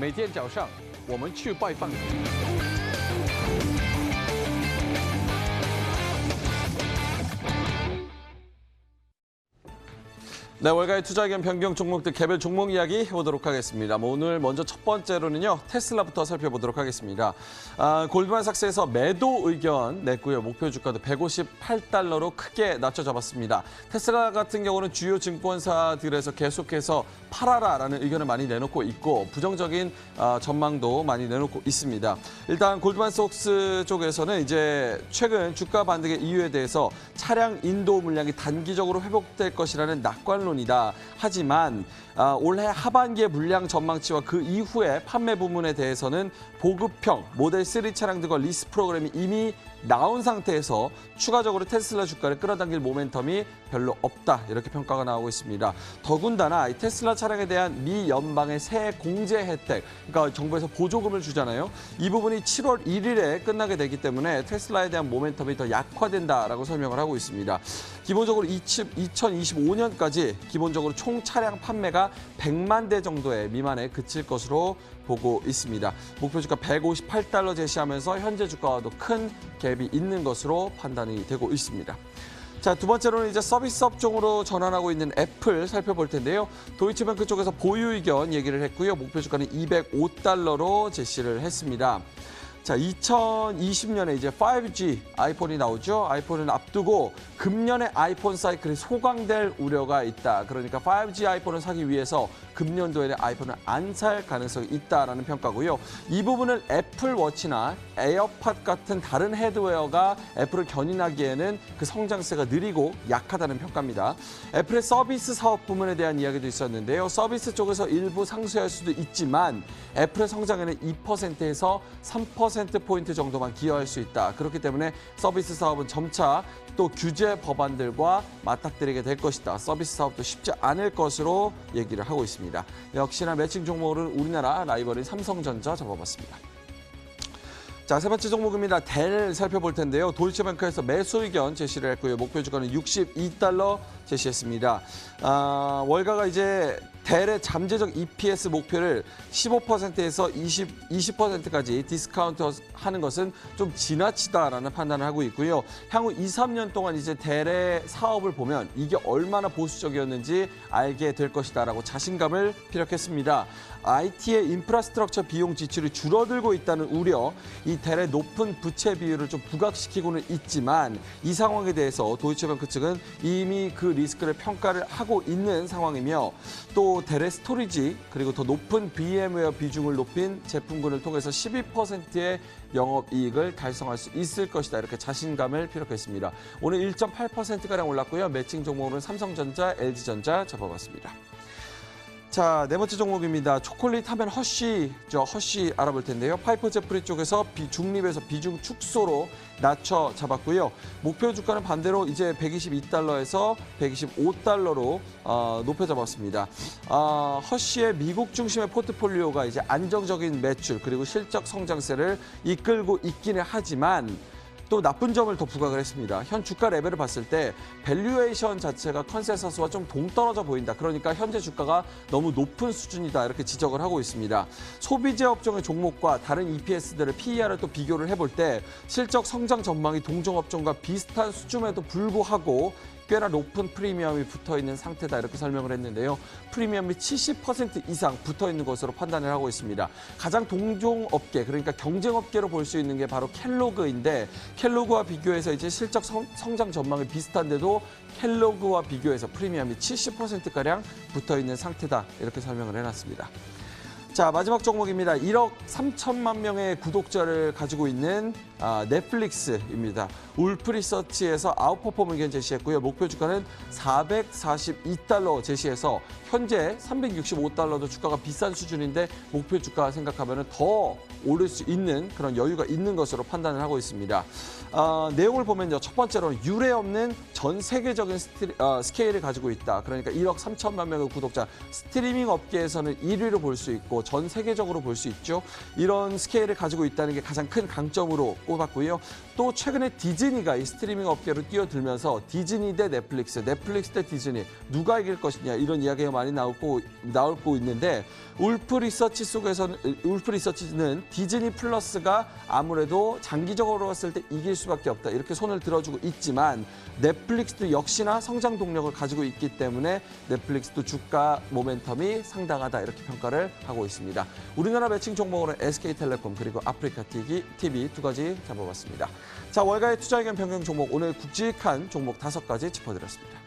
每天早上我们去拜访你。 네, 월가의 투자 의견 변경 종목들 개별 종목 이야기 해보도록 하겠습니다. 오늘 먼저 첫 번째로는요, 테슬라부터 살펴보도록 하겠습니다. 골드만삭스에서 매도 의견 냈고요. 목표 주가도 158달러로 크게 낮춰 잡았습니다. 테슬라 같은 경우는 주요 증권사들에서 계속해서 팔아라라는 의견을 많이 내놓고 있고 부정적인 전망도 많이 내놓고 있습니다. 일단 골드만삭스 쪽에서는 이제 최근 주가 반등의 이유에 대해서 차량 인도 물량이 단기적으로 회복될 것이라는 낙관론이다. 하지만 올해 하반기의 물량 전망치와 그 이후에 판매 부문에 대해서는 보급형 모델 3 차량들과 리스 프로그램이 이미 나온 상태에서 추가적으로 테슬라 주가를 끌어당길 모멘텀이 별로 없다, 이렇게 평가가 나오고 있습니다. 더군다나 이 테슬라 차량에 대한 미 연방의 세액 공제 혜택, 그러니까 정부에서 보조금을 주잖아요. 이 부분이 7월 1일에 끝나게 되기 때문에 테슬라에 대한 모멘텀이 더 약화된다라고 설명을 하고 있습니다. 기본적으로 2025년까지 기본적으로 총 차량 판매가 100만 대 정도의 미만에 그칠 것으로 보고 있습니다. 목표 주가 158달러 제시하면서 현재 주가와도 큰 갭이 있는 것으로 판단이 되고 있습니다. 자, 두 번째로는 이제 서비스 업종으로 전환하고 있는 애플 살펴볼 텐데요. 도이치뱅크 쪽에서 보유 의견 얘기를 했고요. 목표 주가는 205달러로 제시를 했습니다. 자, 2020년에 이제 5G 아이폰이 나오죠. 아이폰을 앞두고 금년에 아이폰 사이클이 소강될 우려가 있다. 그러니까 5G 아이폰을 사기 위해서 금년도에는 아이폰을 안 살 가능성이 있다라는 평가고요. 이 부분을 애플워치나 에어팟 같은 다른 헤드웨어가 애플을 견인하기에는 그 성장세가 느리고 약하다는 평가입니다. 애플의 서비스 사업 부문에 대한 이야기도 있었는데요. 서비스 쪽에서 일부 상쇄할 수도 있지만 애플의 성장에는 2%에서 3%포인트 정도만 기여할 수 있다. 그렇기 때문에 서비스 사업은 점차 또 규제 법안들과 맞닥뜨리게 될 것이다. 서비스 사업도 쉽지 않을 것으로 얘기를 하고 있습니다. 역시나 매칭 종목은 우리나라 라이벌인 삼성전자 잡아봤습니다. 자, 세 번째 종목입니다. 델 살펴볼 텐데요. 도이치뱅크에서 매수 의견 제시를 했고요. 목표 주가는 62달러 제시했습니다. 월가가 이제 델의 잠재적 EPS 목표를 15%에서 20%까지 디스카운트 하는 것은 좀 지나치다라는 판단을 하고 있고요. 향후 2, 3년 동안 이제 델의 사업을 보면 이게 얼마나 보수적이었는지 알게 될 것이다라고 자신감을 피력했습니다. IT의 인프라스트럭처 비용 지출이 줄어들고 있다는 우려, 이 델의 높은 부채 비율을 좀 부각시키고는 있지만 이 상황에 대해서 도이치뱅크 측은 이미 그 리스크를 평가를 하고 있는 상황이며 또 델의 스토리지 그리고 더 높은 VM웨어 비중을 높인 제품군을 통해서 12%의 영업이익을 달성할 수 있을 것이다. 이렇게 자신감을 피력했습니다. 오늘 1.8%가량 올랐고요. 매칭 종목으로는 삼성전자, LG전자 잡아봤습니다. 자, 네 번째 종목입니다. 초콜릿 하면 허쉬죠. 허쉬 알아볼 텐데요. 파이퍼 제프리 쪽에서 중립에서 비중 축소로 낮춰 잡았고요. 목표 주가는 반대로 이제 122달러에서 125달러로 높여 잡았습니다. 허쉬의 미국 중심의 포트폴리오가 이제 안정적인 매출 그리고 실적 성장세를 이끌고 있기는 하지만 또 나쁜 점을 더 부각을 했습니다. 현 주가 레벨을 봤을 때 밸류에이션 자체가 컨센서스와 좀 동떨어져 보인다. 그러니까 현재 주가가 너무 높은 수준이다. 이렇게 지적을 하고 있습니다. 소비재 업종의 종목과 다른 EPS들의 PER을 또 비교를 해볼 때 실적 성장 전망이 동종업종과 비슷한 수준에도 불구하고 꽤나 높은 프리미엄이 붙어있는 상태다, 이렇게 설명을 했는데요. 프리미엄이 70% 이상 붙어있는 것으로 판단을 하고 있습니다. 가장 동종업계, 그러니까 경쟁업계로 볼 수 있는 게 바로 켈로그인데 켈로그와 비교해서 이제 실적 성장 전망이 비슷한데도 켈로그와 비교해서 프리미엄이 70%가량 붙어있는 상태다, 이렇게 설명을 해놨습니다. 자, 마지막 종목입니다. 1억 3천만 명의 구독자를 가지고 있는 넷플릭스입니다. 울프 리서치에서 아웃퍼폼 의견 제시했고요. 목표 주가는 442달러 제시해서 현재 365달러도 주가가 비싼 수준인데 목표 주가 생각하면 더 오를 수 있는 그런 여유가 있는 것으로 판단을 하고 있습니다. 내용을 보면요. 첫 번째로는 유례 없는 전 세계적인 스케일을 가지고 있다. 그러니까 1억 3천만 명의 구독자, 스트리밍 업계에서는 1위로 볼 수 있고 전 세계적으로 볼 수 있죠. 이런 스케일을 가지고 있다는 게 가장 큰 강점으로 꼽았고요. 또 최근에 디즈니가 이 스트리밍 업계로 뛰어들면서 디즈니 대 넷플릭스, 넷플릭스 대 디즈니 누가 이길 것이냐 이런 이야기가 많이 나오고 있는데 울프 리서치는 디즈니 플러스가 아무래도 장기적으로 봤을 때 이길 수밖에 없다 이렇게 손을 들어주고 있지만 넷플릭스도 역시나 성장 동력을 가지고 있기 때문에 넷플릭스도 주가 모멘텀이 상당하다 이렇게 평가를 하고 있습니다. 우리나라 매칭 종목으로는 SK텔레콤 그리고 아프리카 TV 두 가지 잡아봤습니다. 자, 월가의 투자 의견 변경 종목 오늘 굵직한 종목 5가지 짚어드렸습니다.